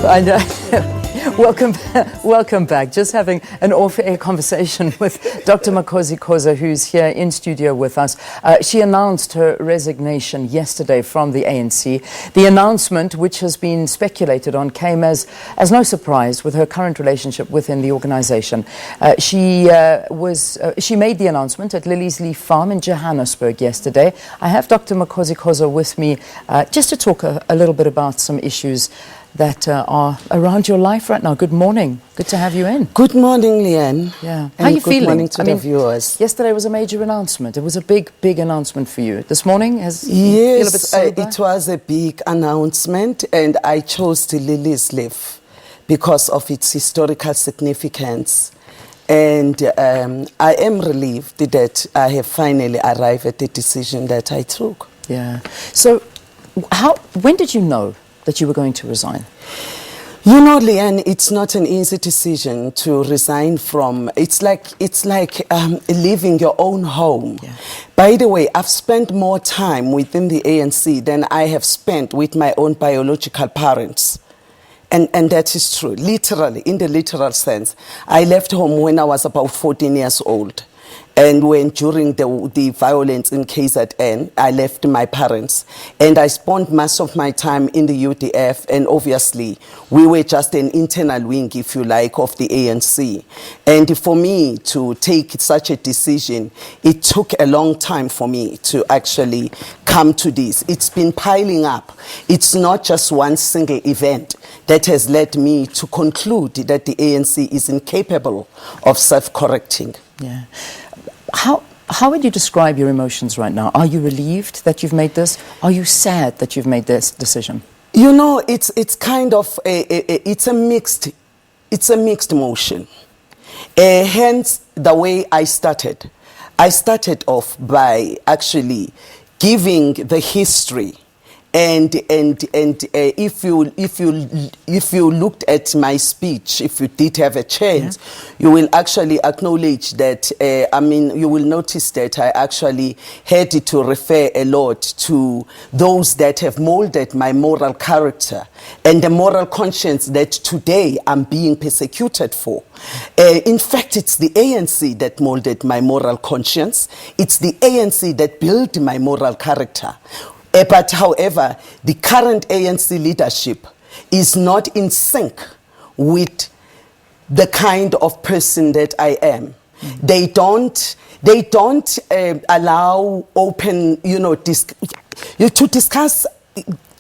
I know. Welcome back. Just having an off-air conversation with Dr. Makhosi Khoza, who's here in studio with us. She announced her resignation yesterday from the ANC. The announcement, which has been speculated on, came as no surprise with her current relationship within the organisation. She made the announcement at Lilliesleaf Farm in Johannesburg yesterday. I have Dr. Makhosi Khoza with me just to talk a little bit about some issues that are around your life right now. Good morning. Good to have you in. Good morning, Leanne. Yeah. How are you feeling? Good morning to the viewers. Yesterday was a major announcement. It was a big announcement for you. This morning, yes, feel a bit sober? It was a big announcement, and I chose the Lilliesleaf because of its historical significance. And I am relieved that I have finally arrived at the decision that I took. Yeah. So, when did you know that you were going to resign? You know, Leanne, it's not an easy decision to resign from. It's like leaving your own home. Yeah. By the way, I've spent more time within the ANC than I have spent with my own biological parents. And that is true, literally, in the literal sense. I left home when I was about 14 years old. And when during the violence in KZN, I left my parents. And I spent most of my time in the UDF. And obviously, we were just an internal wing, if you like, of the ANC. And for me to take such a decision, it took a long time for me to actually come to this. It's been piling up. It's not just one single event that has led me to conclude that the ANC is incapable of self-correcting. Yeah. How would you describe your emotions right now? Are you relieved that you've made this? Are you sad that you've made this decision? You know, it's kind of it's a mixed emotion. Hence the way I started. I started off by actually giving the history. And if you looked at my speech, if you did have a chance, you will actually acknowledge that. You will notice that I actually had to refer a lot to those that have molded my moral character and the moral conscience that today I'm being persecuted for. In fact, it's the ANC that molded my moral conscience. It's the ANC that built my moral character. But however, the current ANC leadership is not in sync with the kind of person that I am. Mm-hmm. They don't allow open, to discuss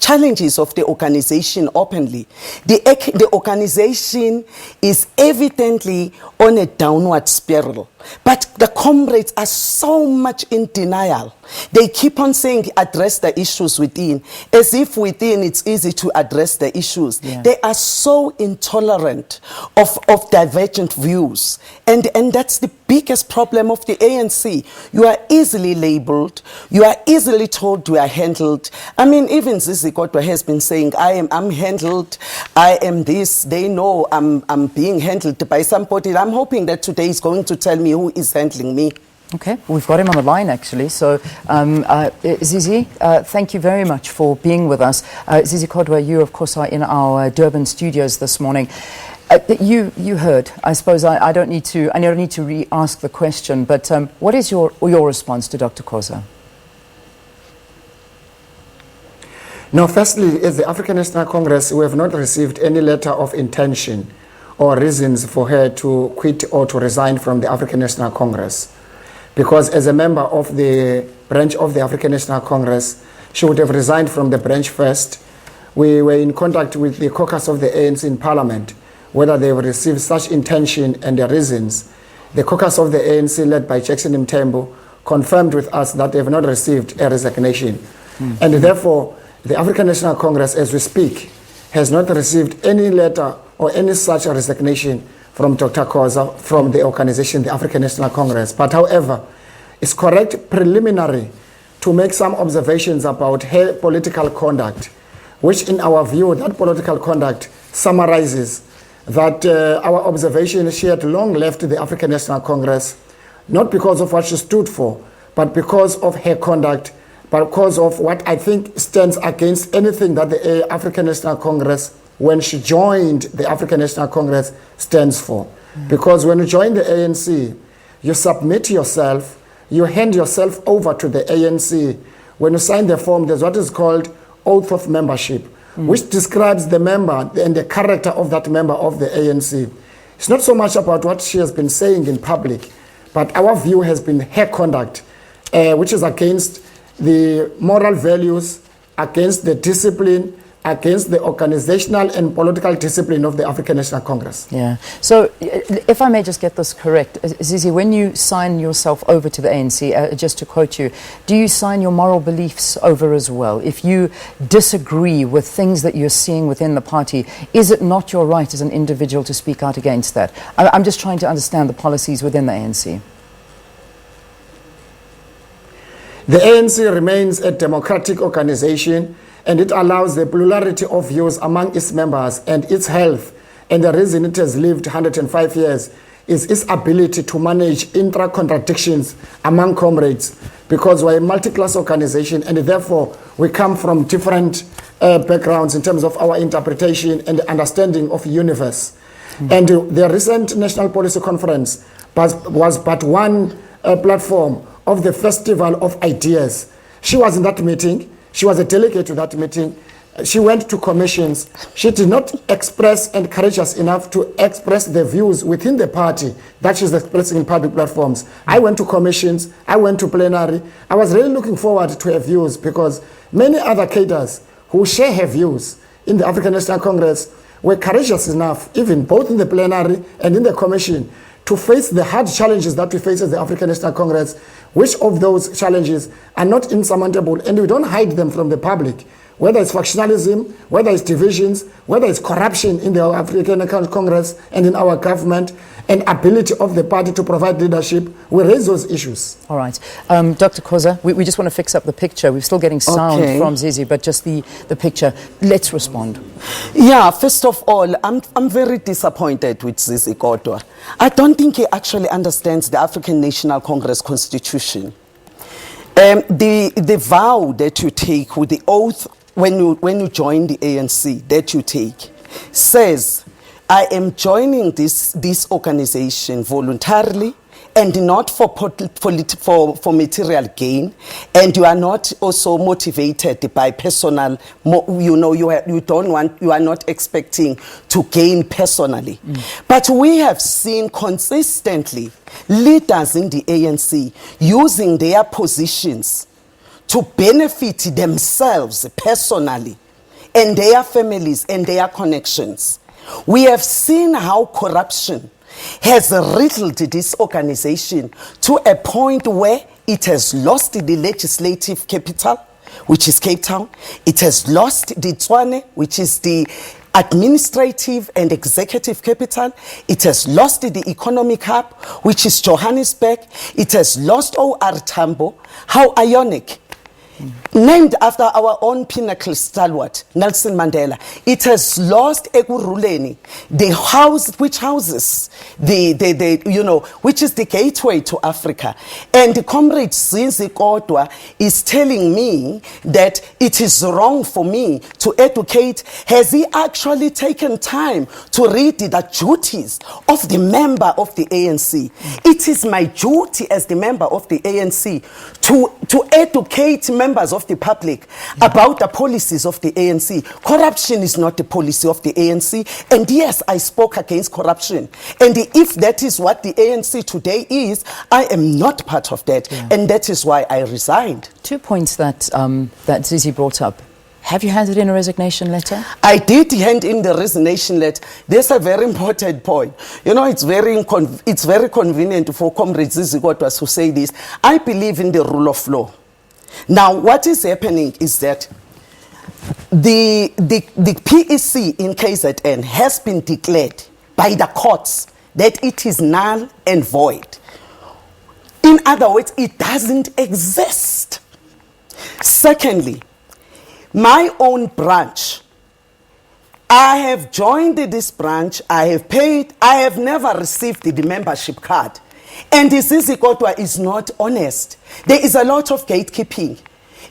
challenges of the organization openly. The organization is evidently on a downward spiral. But the comrades are so much in denial. They keep on saying address the issues within, as if within it's easy to address the issues. Yeah. They are so intolerant of divergent views. And that's the biggest problem of the ANC. You are easily labeled. You are easily told you are handled. I mean, even Zizi Kodwa has been saying, I'm handled. I am this. They know I'm being handled by somebody. I'm hoping that today is going to tell me who is handling me. Okay, we've got him on the line actually. So, Zizi, thank you very much for being with us. Zizi Kodwa, you of course are in our Durban studios this morning. You heard. I suppose I don't need to re-ask the question. But what is your response to Dr. Koza? No, firstly, as the African National Congress, we have not received any letter of intention or reasons for her to quit or to resign from the African National Congress. Because as a member of the branch of the African National Congress, she would have resigned from the branch first. We were in contact with the caucus of the ANC in Parliament, whether they would receive such intention and the reasons. The caucus of the ANC, led by Jackson Mthembu, confirmed with us that they have not received a resignation. Mm-hmm. And therefore, the African National Congress, as we speak, has not received any letter or any such resignation from Dr. Koza, from the organization, the African National Congress. But however, it's correct preliminary to make some observations about her political conduct, which in our view, that political conduct summarizes that our observation, she had long left the African National Congress, not because of what she stood for, but because of her conduct, but because of what I think stands against anything that the African National Congress when she joined the African National Congress stands for. Because when you join the ANC, you submit yourself, you hand yourself over to the ANC. When you sign the form, there's what is called oath of membership, which describes the member and the character of that member of the ANC. It's not so much about what she has been saying in public, but our view has been her conduct, which is against the moral values, against the discipline, against the organizational and political discipline of the African National Congress. Yeah. So, if I may just get this correct, Zizi, when you sign yourself over to the ANC, just to quote you, do you sign your moral beliefs over as well? If you disagree with things that you're seeing within the party, is it not your right as an individual to speak out against that? I'm just trying to understand the policies within the ANC. The ANC remains a democratic organization, and it allows the plurality of views among its members, and its health, and the reason it has lived 105 years is its ability to manage intra-contradictions among comrades, because we're a multi-class organization, and therefore we come from different backgrounds in terms of our interpretation and understanding of the universe. And the recent National Policy Conference was but one platform of the Festival of Ideas. She was in that meeting. She was a delegate to that meeting. She went to commissions. She did not express and courageous enough to express the views within the party that she's expressing in public platforms. I went to commissions. I went to plenary. I was really looking forward to her views, because many other cadres who share her views in the African National Congress were courageous enough, even both in the plenary and in the commission, to face the hard challenges that we face as the African National Congress. Which of those challenges are not insurmountable, and we don't hide them from the public, whether it's factionalism, whether it's divisions, whether it's corruption in the African National Congress and in our government, and ability of the party to provide leadership. We raise those issues. All right. Dr. Koza, we just want to fix up the picture. We're still getting sound from Zizi, but just the picture. Let's respond. Yeah, first of all, I'm very disappointed with Zizi Kodwa. I don't think he actually understands the African National Congress Constitution. The vow that you take, with the oath when you join the ANC that you take, says, I am joining this organization voluntarily and not for material gain, and you are not also motivated by personal, you are not expecting to gain personally. But we have seen consistently leaders in the ANC using their positions to benefit themselves personally and their families and their connections. We have seen how corruption has riddled this organization to a point where it has lost the legislative capital, which is Cape Town. It has lost the Tshwane, which is the administrative and executive capital. It has lost the economic hub, which is Johannesburg. It has lost OR Tambo. How ironic. Named after our own pinnacle stalwart, Nelson Mandela. It has lost Ekurhuleni, the house which houses which is the gateway to Africa. And the comrade Zizi Kodwa is telling me that it is wrong for me to educate. Has he actually taken time to read the duties of the member of the ANC? It is my duty as the member of the ANC to educate members of the public about the policies of the ANC. Corruption is not the policy of the ANC. And yes, I spoke against corruption. And if that is what the ANC today is, I am not part of that. Yeah. And that is why I resigned. 2 points that Zizi brought up. Have you handed in a resignation letter? I did hand in the resignation letter. There's a very important point. It's very convenient for Comrade Zizi Kodwa to say this. I believe in the rule of law. Now, what is happening is that the PEC in KZN has been declared by the courts that it is null and void. In other words, it doesn't exist. Secondly, my own branch, I have joined this branch, I have paid, I have never received the membership card. And Zizi Kodwa is not honest. There is a lot of gatekeeping.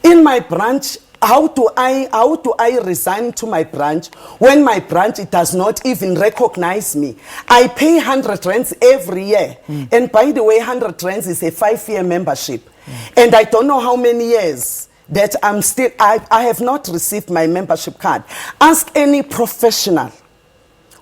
In my branch, how do I resign to my branch when my branch it does not even recognize me? I pay 100 rands every year, and by the way, 100 rands is a 5-year membership, and I don't know how many years that I have not received my membership card. Ask any professional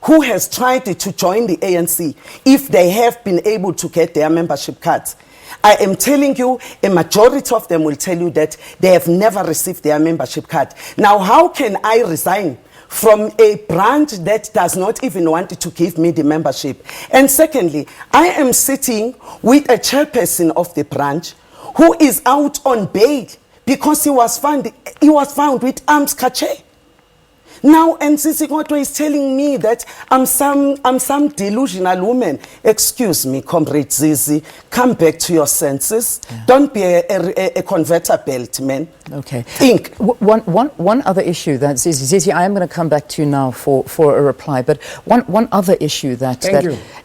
who has tried to join the ANC if they have been able to get their membership cards. I am telling you, a majority of them will tell you that they have never received their membership card. Now, how can I resign from a branch that does not even want to give me the membership? And secondly, I am sitting with a chairperson of the branch who is out on bail because he was found with arms cache. Now, and Zizi Kodwa is telling me that I'm some delusional woman. Excuse me, Comrade Zizi, come back to your senses. Yeah. Don't be a converter belt, man. Okay. Think. One other issue that, Zizi, I am going to come back to you now for a reply, but one other issue that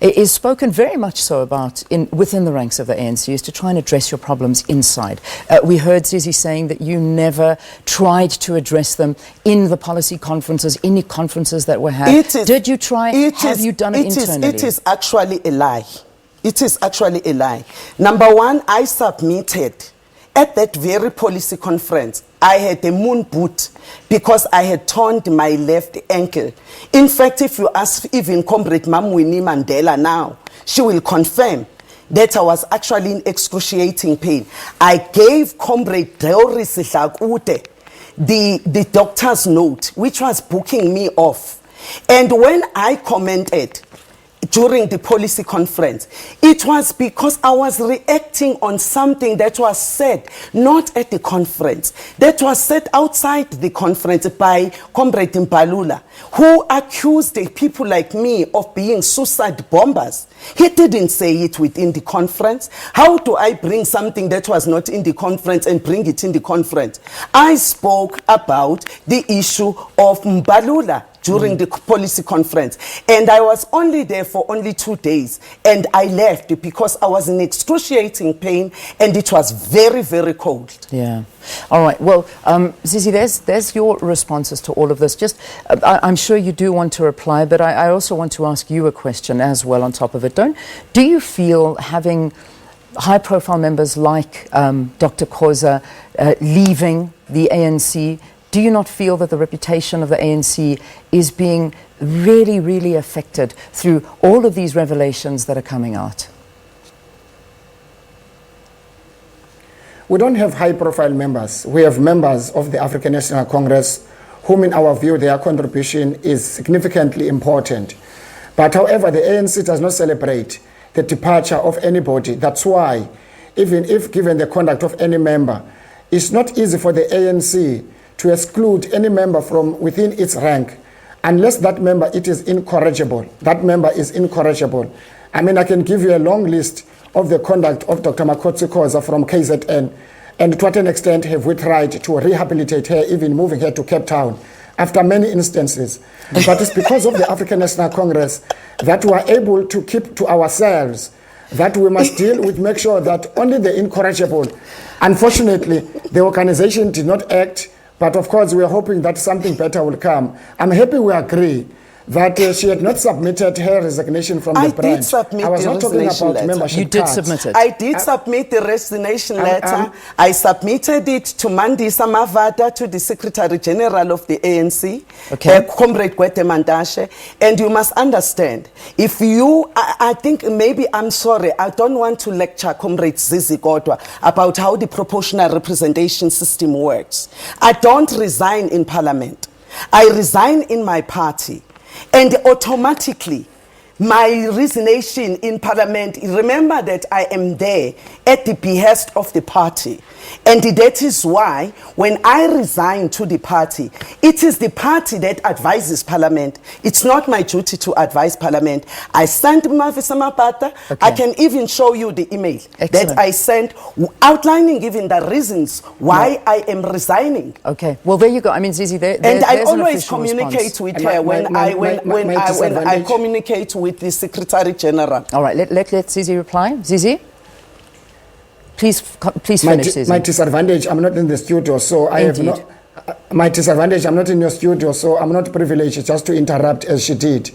is spoken very much so about within the ranks of the ANC is to try and address your problems inside. We heard Zizi saying that you never tried to address them in the policy conferences, any conferences that were had. Did you try? Have you done it internally? It is actually a lie. It is actually a lie. Number one, I submitted at that very policy conference. I had a moon boot because I had torn my left ankle. In fact, if you ask even Comrade Mamwini Mandela now, she will confirm that I was actually in excruciating pain. I gave Comrade Doris Hlakute the doctor's note, which was booking me off. And when I commented during the policy conference, it was because I was reacting on something that was said not at the conference, that was said outside the conference by Comrade Mbalula, who accused the people like me of being suicide bombers. He didn't say it within the conference. How do I bring something that was not in the conference and bring it in the conference? I spoke about the issue of Mbalula during the policy conference, and I was only there for only 2 days, and I left because I was in excruciating pain and it was very, very cold. Yeah. All right. Well, Zizi, there's your responses to all of this. Just, I'm sure you do want to reply, but I also want to ask you a question as well on top of it. Do you feel having high-profile members like Dr. Koza leaving the ANC, do you not feel that the reputation of the ANC is being really, really affected through all of these revelations that are coming out? We don't have high-profile members. We have members of the African National Congress whom, in our view, their contribution is significantly important. But however, the ANC does not celebrate the departure of anybody. That's why, even if given the conduct of any member, it's not easy for the ANC to exclude any member from within its rank unless that member is incorrigible. That member is incorrigible. I mean, I can give you a long list of the conduct of Dr. Makhosi Khoza from KZN, and to what an extent have we tried to rehabilitate her, even moving her to Cape Town after many instances. But it's because of the African National Congress that we are able to keep to ourselves, that we must deal with, make sure that only the incorrigible. Unfortunately, the organization did not act. But of course, we are hoping that something better will come. I'm happy we agree that she had not submitted her resignation from the branch. I did submit I was not talking about letter. membership You did cards. submit it. I did submit the resignation letter. I submitted it to Mandisa Mavada, to the Secretary General of the ANC, Comrade Gwete Mandashe. And you must understand, if you, I think maybe, I'm sorry, I don't want to lecture Comrade Zizi Kodwa about how the proportional representation system works. I don't resign in Parliament. I resign in my party. And automatically, my resignation in Parliament, remember that I am there at the behest of the party. And that is why, when I resign to the party, it is the party that advises Parliament. It's not my duty to advise Parliament. I sent Mavisa Mapata. I can even show you the email that I sent, outlining even the reasons why I am resigning. Okay, well, there you go. I mean, Zizi, and I always communicate with her when I communicate with the Secretary General. All right, let Zizi reply. Zizi? Please finish, Zizi. My disadvantage, I'm not in the studio, so I have my disadvantage, I'm not in your studio, so I'm not privileged just to interrupt as she did.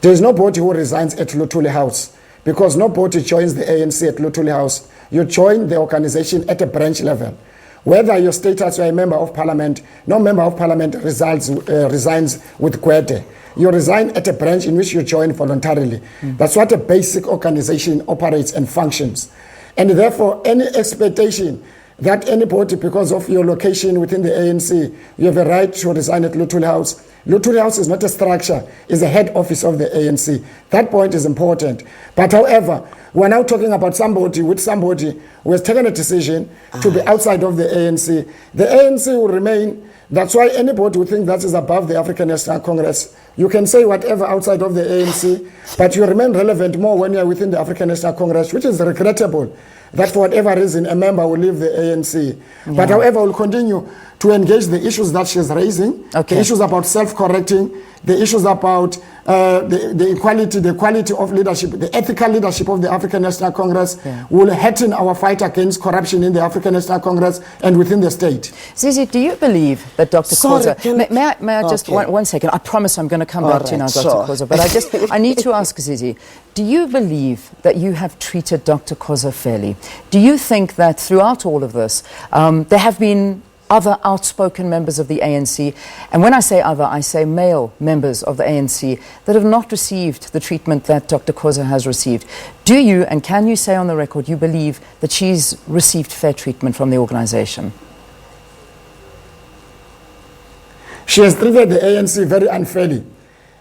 There is nobody who resigns at Luthuli House, because nobody joins the ANC at Luthuli House. You join the organization at a branch level. Whether your status, you are a member of parliament, no member of parliament resigns with Gwede. You resign at a branch in which you join voluntarily. That's what a basic organization operates and functions. And therefore, any expectation that anybody, because of your location within the ANC, you have a right to resign at Luthuli House. Luthuli House is not a structure, it's the head office of the ANC. That point is important. But however, we're now talking about somebody who has taken a decision to be outside of the ANC. The ANC will remain. That's why anybody who thinks that is above the African National Congress, you can say whatever outside of the ANC, but you remain relevant more when you're within the African National Congress, which is regrettable that for whatever reason a member will leave the ANC. Yeah. But however, will continue to engage the issues that she's raising, the issues about self-correcting, the issues about the quality of leadership, the ethical leadership of the African National Congress will heighten our fight against corruption in the African National Congress and within the state. Zizi, do you believe that Dr. Koza, may I just, one second, I promise I'm going to come back to you now, Dr. Koza, but I need to ask Zizi, do you believe that you have treated Dr. Koza fairly? Do you think that throughout all of this, there have been other outspoken members of the ANC, and when I say other, I say male members of the ANC, that have not received the treatment that Dr. Koza has received? Do you, and can you say on the record, you believe that she's received fair treatment from the organization? She has treated the ANC very unfairly.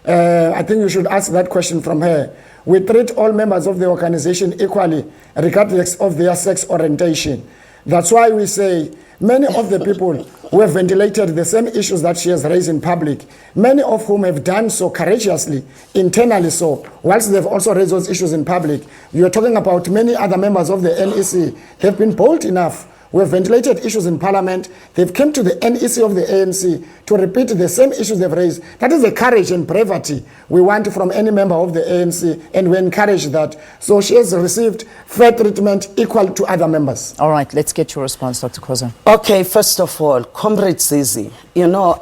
I think you should ask that question from her. We treat all members of the organization equally, regardless of their sex orientation. That's why we say many of the people who have ventilated the same issues that she has raised in public, many of whom have done so courageously, internally so, whilst they've also raised those issues in public. You're talking about many other members of the NEC. They've been bold enough. We have ventilated issues in parliament. They've come to the NEC of the ANC to repeat the same issues they've raised. That is the courage and bravery we want from any member of the ANC, and we encourage that. So she has received fair treatment equal to other members. All right, let's get your response, Dr. Koza. Okay, first of all, Comrade Zizi, you know,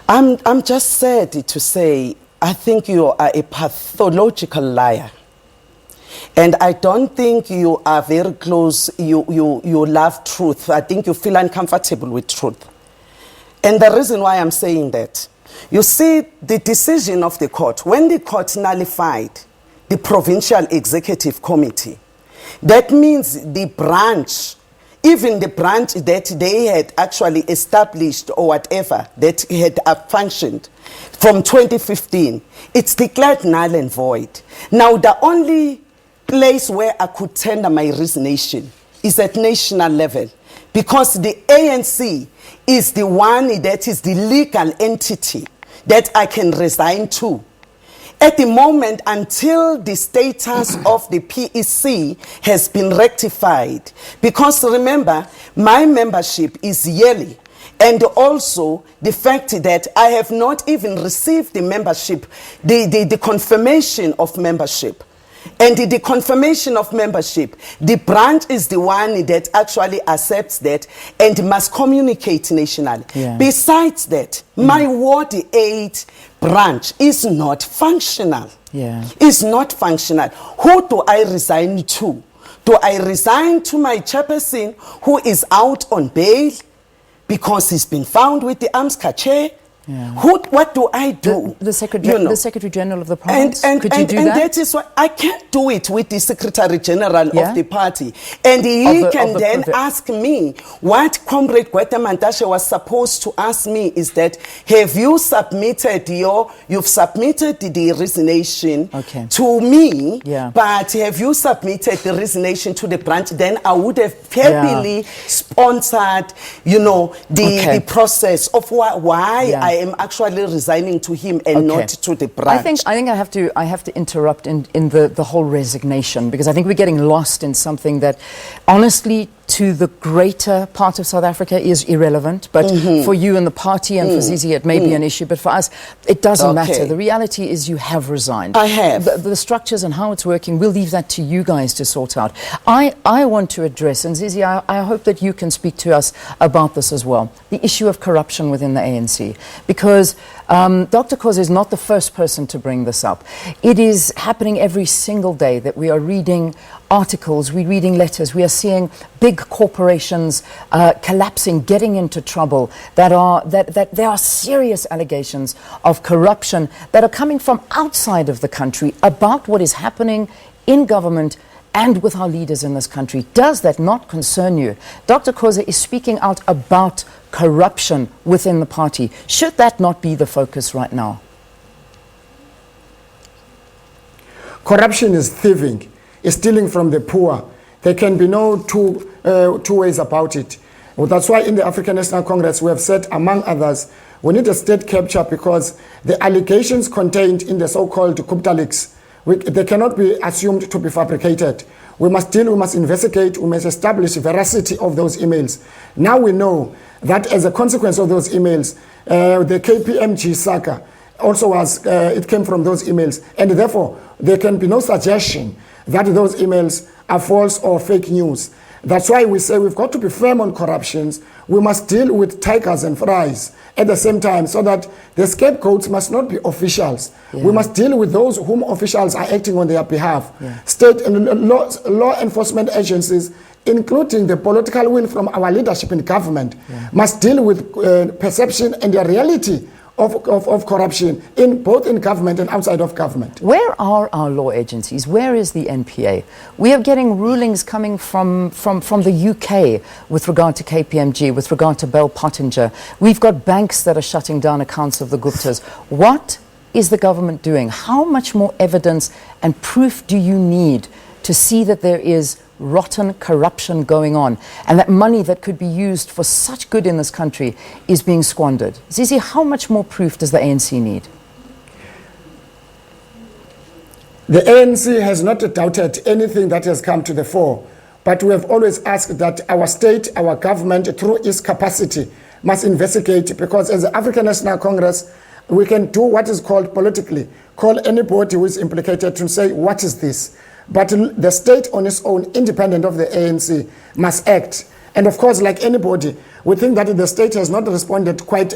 I'm just sad to say I think you are a pathological liar. And I don't think you are very close, you love truth. I think you feel uncomfortable with truth. And the reason why I'm saying that, you see the decision of the court, when the court nullified the Provincial Executive Committee, that means the branch, even the branch that they had actually established or whatever, that had functioned from 2015, it's declared null and void. Now the only place where I could tender my resignation is at national level, because the ANC is the one that is the legal entity that I can resign to. At the moment, until the status of the PEC has been rectified, because remember, my membership is yearly, and also the fact that I have not even received the membership, the confirmation of membership. And the confirmation of membership, the branch is the one that actually accepts that and must communicate nationally. Yeah. Besides that, my Ward 8 branch is not functional. Yeah. It's not functional. Who do I resign to? Do I resign to my chairperson who is out on bail because he's been found with the arms cache? Yeah. What do I do? The Secretary General of the province. Could you do that? And that is why I can't do it with the Secretary General of the party. And he can then ask me what Comrade Gwetamantashe was supposed to ask me is that, have you submitted you've submitted the resignation to me, but have you submitted the resignation to the branch? Then I would have heavily sponsored, the process of why I am actually resigning to him and not to the branch. I think I have to interrupt in the whole resignation, because I think we're getting lost in something that, honestly, to the greater part of South Africa is irrelevant, but for you and the party and for Zizi it may be an issue, but for us it doesn't matter. The reality is you have resigned. I have. The structures and how it's working, we'll leave that to you guys to sort out. I want to address, and Zizi, I hope that you can speak to us about this as well, the issue of corruption within the ANC, because Dr. Koza is not the first person to bring this up. It is happening every single day that we are reading articles, we're reading letters, we are seeing big corporations collapsing, getting into trouble, that there are serious allegations of corruption that are coming from outside of the country about what is happening in government and with our leaders in this country. Does that not concern you? Dr. Koza is speaking out about corruption within the party. Should that not be the focus right now? Corruption is thieving, is stealing from the poor. There can be no two ways about it. Well, that's why in the African National Congress we have said, among others, we need a state capture because the allegations contained in the so-called Gupta leaks, they cannot be assumed to be fabricated. We must investigate, we must establish veracity of those emails. Now we know that as a consequence of those emails, the KPMG saga also was, it came from those emails, and therefore there can be no suggestion that those emails are false or fake news. That's why we say we've got to be firm on corruptions. We must deal with tigers and flies at the same time, so that the scapegoats must not be officials. Yeah. We must deal with those whom officials are acting on their behalf. Yeah. State and law enforcement agencies, including the political will from our leadership in government, must deal with perception and the reality of corruption both in government and outside of government. Where are our law agencies? Where is the NPA? We are getting rulings coming from the UK with regard to KPMG, with regard to Bell Pottinger. We've got banks that are shutting down accounts of the Guptas. What is the government doing? How much more evidence and proof do you need to see that there is rotten corruption going on and that money that could be used for such good in this country is being squandered? Zizi, how much more proof does the ANC need? The ANC has not doubted anything that has come to the fore, but we have always asked that our state, our government, through its capacity, must investigate, because as the African National Congress, we can do what is called politically, call anybody who is implicated to say, what is this? But the state on its own, independent of the ANC, must act. And of course, like anybody, we think that the state has not responded quite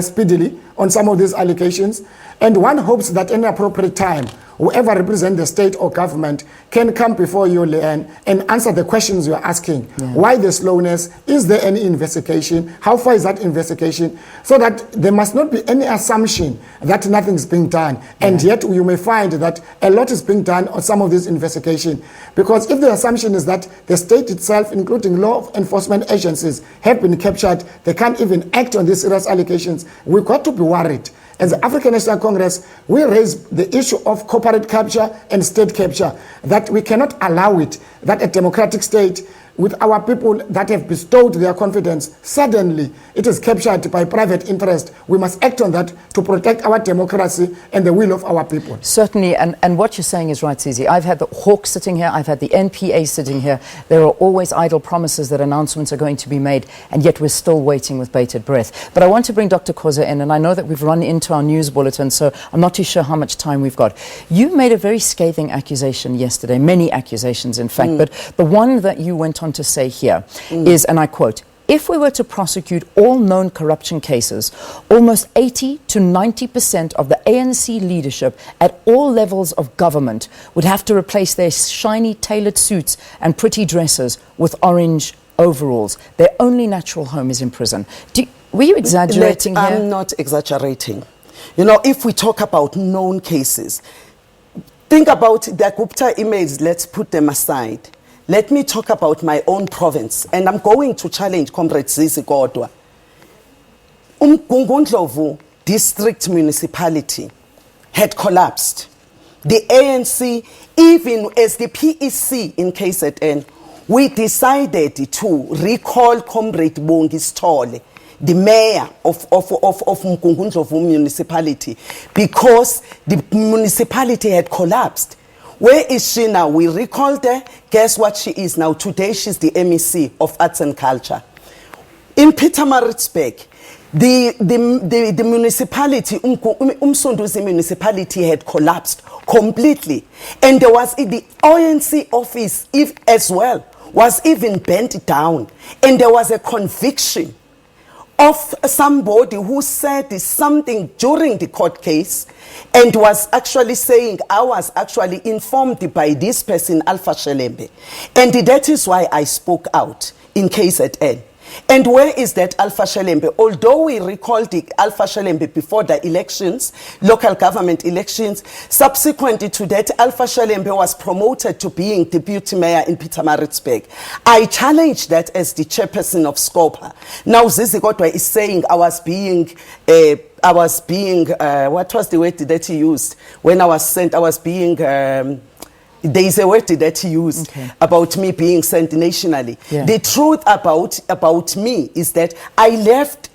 speedily on some of these allegations. And one hopes that in an appropriate time, whoever represents the state or government can come before you, Leanne, and answer the questions you're asking. Yeah. Why the slowness? Is there any investigation? How far is that investigation? So that there must not be any assumption that nothing is being done. And yet you may find that a lot is being done on some of this investigation. Because if the assumption is that the state itself, including law enforcement agencies, have been captured, they can't even act on these serious allegations, we've got to be worried. As the African National Congress, we raise the issue of corporate capture and state capture, that we cannot allow it, that a democratic state with our people that have bestowed their confidence, suddenly it is captured by private interest. We must act on that to protect our democracy and the will of our people. Certainly, and what you're saying is right, Zizi. I've had the Hawk sitting here, I've had the NPA sitting here. There are always idle promises that announcements are going to be made, and yet we're still waiting with bated breath. But I want to bring Dr. Koza in, and I know that we've run into our news bulletin, so I'm not too sure how much time we've got. You made a very scathing accusation yesterday, many accusations in fact, but the one that you went on to say here is, and I quote, "If we were to prosecute all known corruption cases, almost 80 to 90% of the ANC leadership at all levels of government would have to replace their shiny tailored suits and pretty dresses with orange overalls. Their only natural home is in prison." Were you exaggerating here? I'm not exaggerating. You know, if we talk about known cases, think about the Gupta emails, let's put them aside. Let me talk about my own province, and I'm going to challenge Comrade Zizi Kodwa. Umgungundlovu district municipality had collapsed. The ANC, even as the PEC in KZN, we decided to recall Comrade Bongi Stole, the mayor of Mgungundlovu municipality, because the municipality had collapsed. Where is she now? We recalled her. Guess what she is now? Today she's the MEC of Arts and Culture. In Pietermaritzburg, the municipality, Umsunduzi municipality had collapsed completely. And there was the ANC office as well, was even burnt down. And there was a conviction of somebody who said something during the court case and was actually saying, I was actually informed by this person, Alpha Shelembe. And that is why I spoke out in KZN. And where is that Alpha Shelembe? Although we recalled the Alpha Shelembe before the elections, local government elections, subsequent to that, Alpha Shelembe was promoted to being deputy mayor in Pietermaritzburg. I challenged that as the chairperson of SCOPA. Now Zizi Kodwa is saying I was being, what was the word that he used? When I was sent, I was being... there is a word that he used about me being sent nationally. Yeah. The truth about me is that I left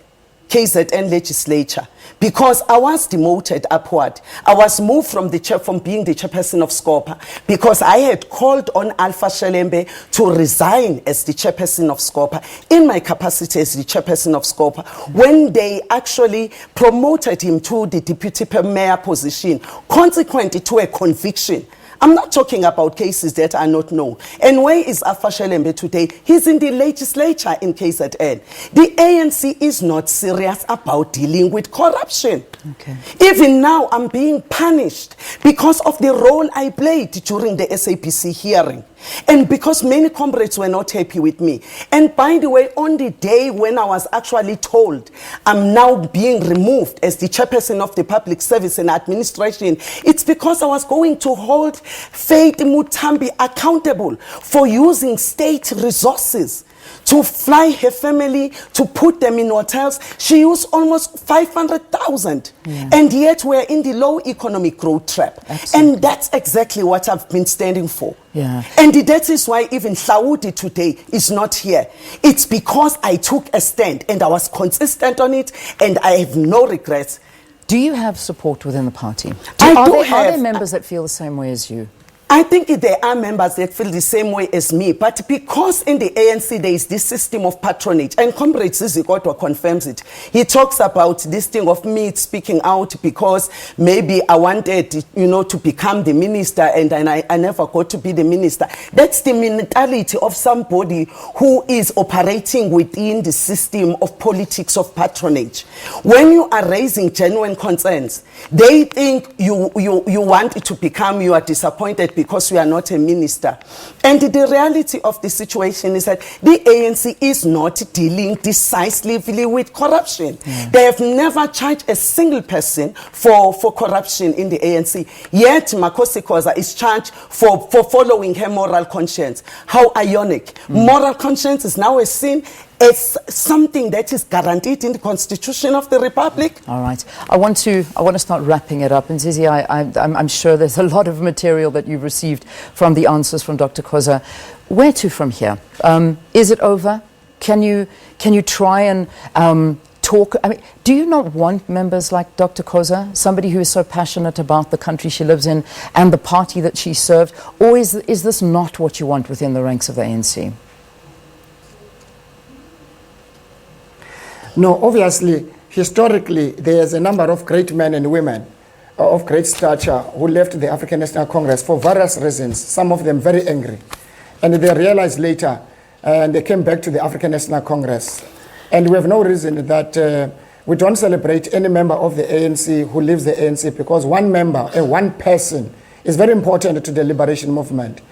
KZN legislature because I was demoted upward. I was moved from being the chairperson of SCOPA because I had called on Alpha Shelembe to resign as the chairperson of SCOPA in my capacity as the chairperson of SCOPA when they actually promoted him to the deputy mayor position, consequently to a conviction. I'm not talking about cases that are not known. And where is Alpha Shelembe today? He's in the legislature in KZN. The ANC is not serious about dealing with corruption. Okay. Even now, I'm being punished because of the role I played during the SABC hearing. And because many comrades were not happy with me. And by the way, on the day when I was actually told I'm now being removed as the chairperson of the Public Service and Administration, it's because I was going to hold Faith Mutambi accountable for using state resources to fly her family, to put them in hotels. She used almost 500,000. Yeah. And yet we're in the low economic growth trap. Absolutely. And that's exactly what I've been standing for. Yeah. And that is why even Saudi today is not here. It's because I took a stand and I was consistent on it and I have no regrets. Do you have support within the party? Are there members that feel the same way as you? I think there are members that feel the same way as me, but because in the ANC there is this system of patronage, and Comrade Zizi Kodwa confirms it. He talks about this thing of me speaking out because maybe I wanted, to become the minister and I never got to be the minister. That's the mentality of somebody who is operating within the system of politics of patronage. When you are raising genuine concerns, they think you want to become, you are disappointed because we are not a minister. And the reality of the situation is that the ANC is not dealing decisively with corruption. Yeah. They have never charged a single person for corruption in the ANC. Yet Makhosi Khoza is charged for following her moral conscience. How ironic. Moral conscience is now a sin. It's something that is guaranteed in the Constitution of the Republic. All right. I want to start wrapping it up. And Zizi, I'm sure there's a lot of material that you've received from the answers from Dr. Koza. Where to from here? Is it over? Can you try and talk? I mean, do you not want members like Dr. Koza, somebody who is so passionate about the country she lives in and the party that she served? Or is this not what you want within the ranks of the ANC? No, obviously, historically, there's a number of great men and women of great stature who left the African National Congress for various reasons, some of them very angry. And they realized later, and they came back to the African National Congress. And we have no reason that we don't celebrate any member of the ANC who leaves the ANC, because one member and one person is very important to the liberation movement.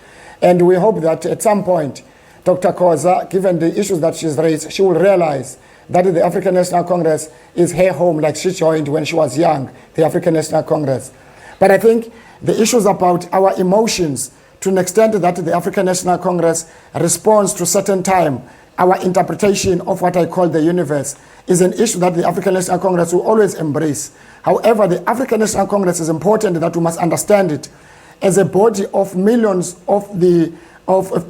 And we hope that at some point, Dr. Koza, given the issues that she's raised, she will realize that the African National Congress is her home, like she joined when she was young, the African National Congress. But I think the issues about our emotions, to an extent that the African National Congress responds to certain time, our interpretation of what I call the universe, is an issue that the African National Congress will always embrace. However, the African National Congress is important that we must understand it as a body of millions of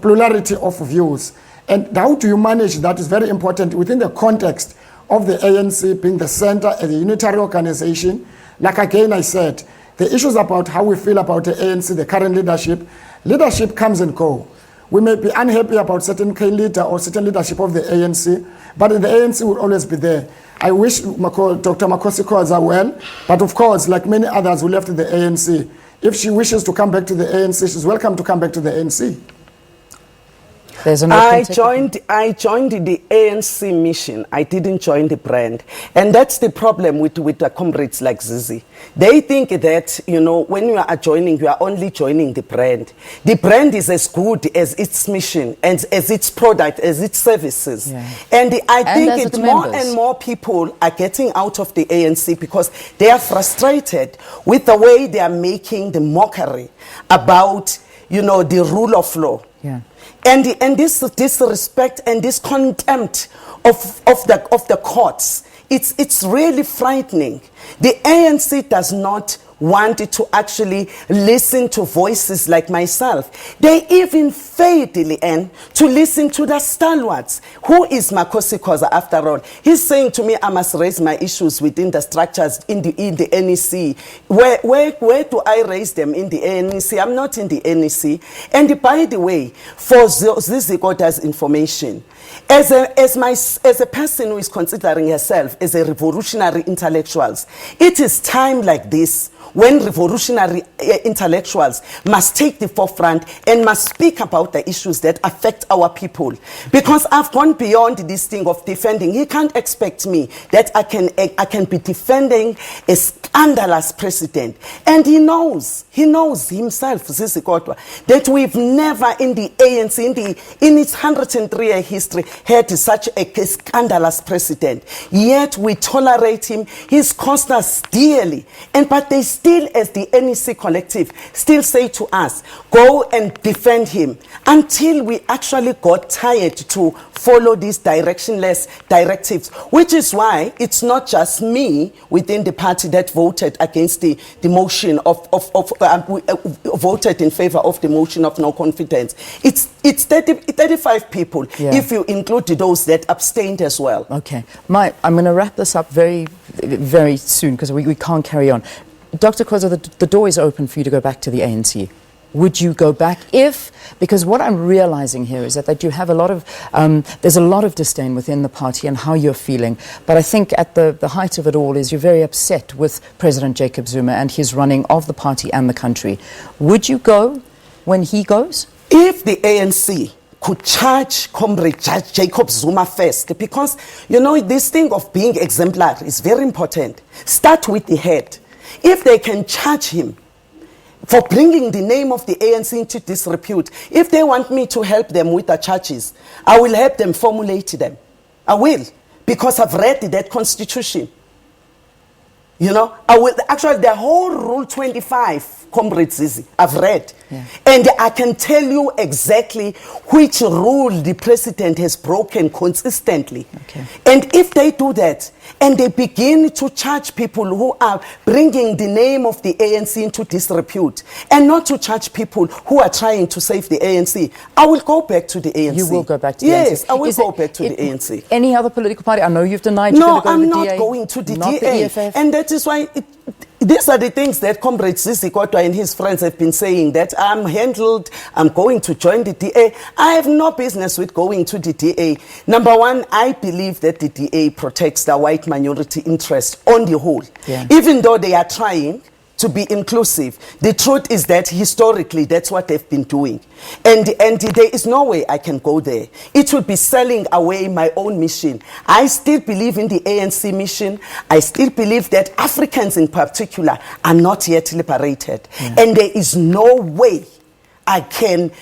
plurality of views. And how do you manage that is very important within the context of the ANC being the center and the unitary organization. Like again I said, The issues about how we feel about the ANC, the current leadership comes and go. We may be unhappy about certain leader or certain leadership of the ANC, but the ANC will always be there. I wish Dr. Makhosi Khoza well, but of course, like many others who left the ANC, if she wishes to come back to the ANC, she's welcome to come back to the ANC. I joined the ANC mission. I didn't join the brand. And that's the problem with the comrades like Zizi. They think that, you know, when you are joining, you are only joining the brand. The brand is as good as its mission and as its product, as its services. Yeah. And I think it's more and more people are getting out of the ANC because they are frustrated with the way they are making the mockery about, you know, the rule of law. Yeah. And this disrespect and this contempt of the courts, it's really frightening. The ANC does not want to actually listen to voices like myself. They even failed, Lillian, to listen to the stalwarts. Who is Makhosi Khoza after all? He's saying to me, I must raise my issues within the structures in the NEC. Where do I raise them in the NEC? I'm not in the NEC. And by the way, for Zizi Kodwa's information, as a person who is considering herself as a revolutionary intellectuals, it is time like this when revolutionary intellectuals must take the forefront and must speak about the issues that affect our people. Because I've gone beyond this thing of defending. He can't expect me that I can be defending a scandalous president. And he knows himself, Zizi Kodwa, that we've never in the ANC, in its 103-year history, had such a scandalous president. Yet we tolerate him. He's cost us dearly. But they still, as the NEC collective, still say to us, go and defend him, until we actually got tired to follow these directionless directives, which is why it's not just me within the party that voted against the motion voted in favor of the motion of no confidence. It's 35 people, if you include those that abstained as well. Okay. I'm going to wrap this up very, very soon because we can't carry on. Dr. Koza, the door is open for you to go back to the ANC. Would you go back because what I'm realizing here is that you have a lot of, there's a lot of disdain within the party and how you're feeling. But I think at the height of it all is you're very upset with President Jacob Zuma and his running of the party and the country. Would you go when he goes? If the ANC could charge Comrade Jacob Zuma first, because, you know, this thing of being exemplary is very important. Start with the head. If they can charge him for bringing the name of the ANC into disrepute, if they want me to help them with the charges, I will help them formulate them. I will, because I've read that constitution. You know, I will actually, the whole Rule 25, Comrade Zizi, I've read. Yeah. And I can tell you exactly which rule the president has broken consistently. Okay. And if they do that, and they begin to charge people who are bringing the name of the ANC into disrepute, and not to charge people who are trying to save the ANC, I will go back to the ANC. You will go back to the ANC? Yes, I will go back to the ANC. Any other political party? I know you've denied you're going to go to the DA. No, I'm not going to the DA. The EFF. And that is why these are the things that Comrade Zizi Kodwa and his friends have been saying, that I'm handled, I'm going to join the DA. I have no business with going to the DA. Number one, I believe that the DA protects the white minority interest on the whole. Yeah. Even though they are trying to be inclusive, the truth is that historically that's what they've been doing. And there is no way I can go there. It would be selling away my own mission. I still believe in the ANC mission. I still believe that Africans in particular are not yet liberated. Yeah. And there is no way I can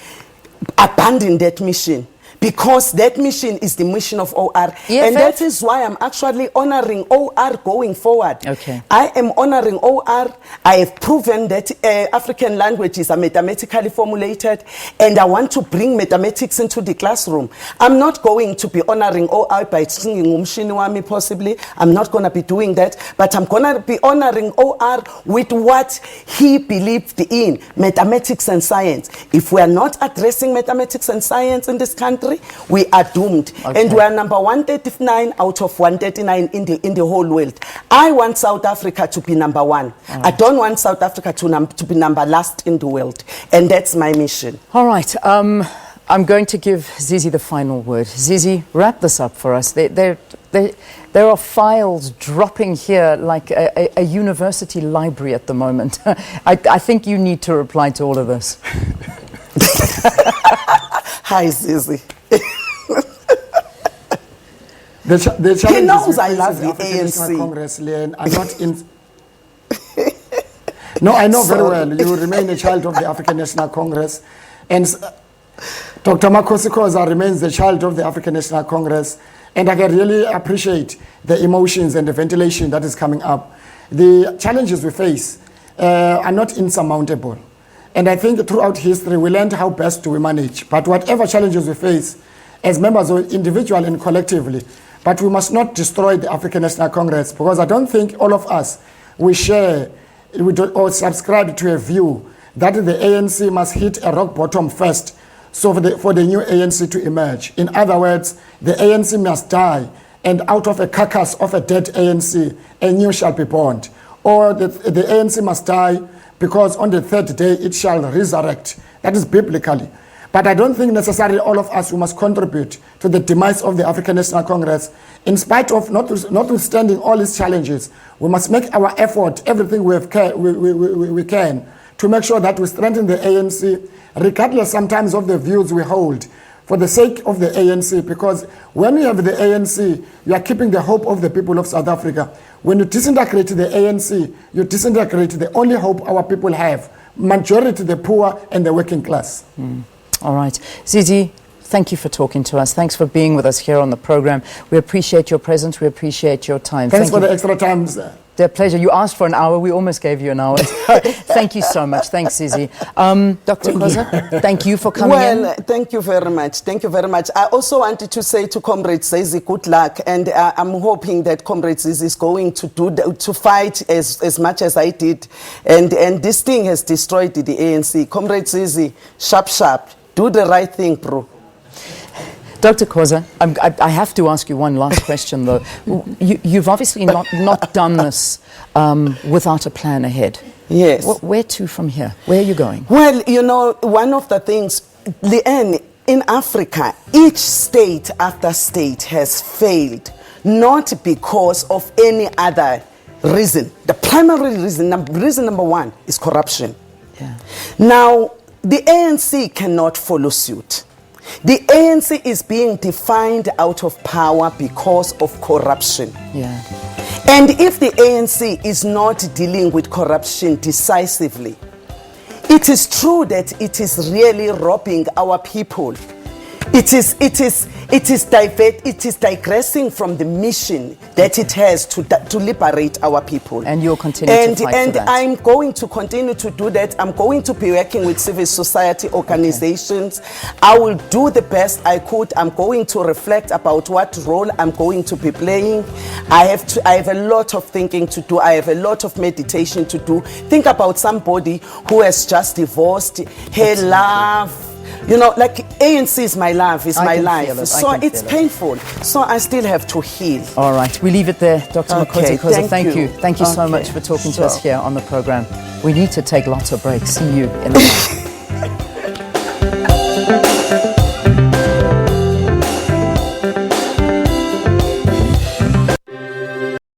abandon that mission, because that mission is the mission of OR. EFF? And that is why I'm actually honoring OR going forward. Okay. I am honoring OR. I have proven that African languages are mathematically formulated, and I want to bring mathematics into the classroom. I'm not going to be honoring OR by singing Umshiniwami possibly. I'm not going to be doing that, but I'm going to be honoring OR with what he believed in, mathematics and science. If we are not addressing mathematics and science in this country, we are doomed. Okay. And we are number 139 out of 139 in the whole world. I want South Africa to be number one. I don't want South Africa to be number last in the world. And that's my mission. All right. I'm going to give Zizi the final word. Zizi, wrap this up for us. There are files dropping here like a university library at the moment. I think you need to reply to all of this. Hi, Zizi. The He knows challenges I we face love as the African National ANC. Congress, Leanne, are not in. No, I know very well. You remain a child of the African National Congress, and Dr. Makhosi Khoza remains the child of the African National Congress, and I can really appreciate the emotions and the ventilation that is coming up. The challenges we face are not insurmountable, and I think throughout history we learned how best we manage. But whatever challenges we face, as members of individual and collectively, but we must not destroy the African National Congress, because I don't think all of us we share or subscribe to a view that the ANC must hit a rock bottom first, so for the new ANC to emerge. In other words, the ANC must die, and out of a carcass of a dead ANC, a new shall be born. Or the ANC must die because on the third day it shall resurrect. That is biblically. But I don't think necessarily all of us who must contribute to the demise of the African National Congress. In spite of notwithstanding all these challenges, we must make our effort, everything we can, to make sure that we strengthen the ANC, regardless sometimes of the views we hold, for the sake of the ANC. Because when you have the ANC, you are keeping the hope of the people of South Africa. When you disintegrate the ANC, you disintegrate the only hope our people have, majority the poor and the working class. All right. Zizi, thank you for talking to us. Thanks for being with us here on the program. We appreciate your presence. We appreciate your time. Thanks for the extra time, sir. Their pleasure. You asked for an hour. We almost gave you an hour. Thank you so much. Thanks, Zizi. Dr. Koza, thank you for coming in. Well, thank you very much. Thank you very much. I also wanted to say to Comrade Zizi, good luck. And I'm hoping that Comrade Zizi is going to fight as much as I did. And this thing has destroyed the ANC. Comrade Zizi, sharp. Do the right thing, bro. Dr. Koza, I have to ask you one last question, though. You've obviously not done this without a plan ahead. Yes. Where to from here? Where are you going? Well, you know, one of the things, Leanne, in Africa, each state after state has failed, not because of any other reason. The primary reason number one is corruption. Yeah. Now, the ANC cannot follow suit. The ANC is being defined out of power because of corruption. Yeah. And if the ANC is not dealing with corruption decisively, it is true that it is really robbing our people. It is digressing from the mission that it has to liberate our people. And you'll continue to fight for that. And I'm going to continue to do that. I'm going to be working with civil society organizations. Okay. I will do the best I could. I'm going to reflect about what role I'm going to be playing. I have a lot of thinking to do. I have a lot of meditation to do. Think about somebody who has just divorced, her love. You know, like ANC is my love, is my life. So it's painful. So I still have to heal. All right. We leave it there. Dr. Makhosi Khoza, thank you. Thank you so much for talking to us here on the program. We need to take lots of breaks. See you in the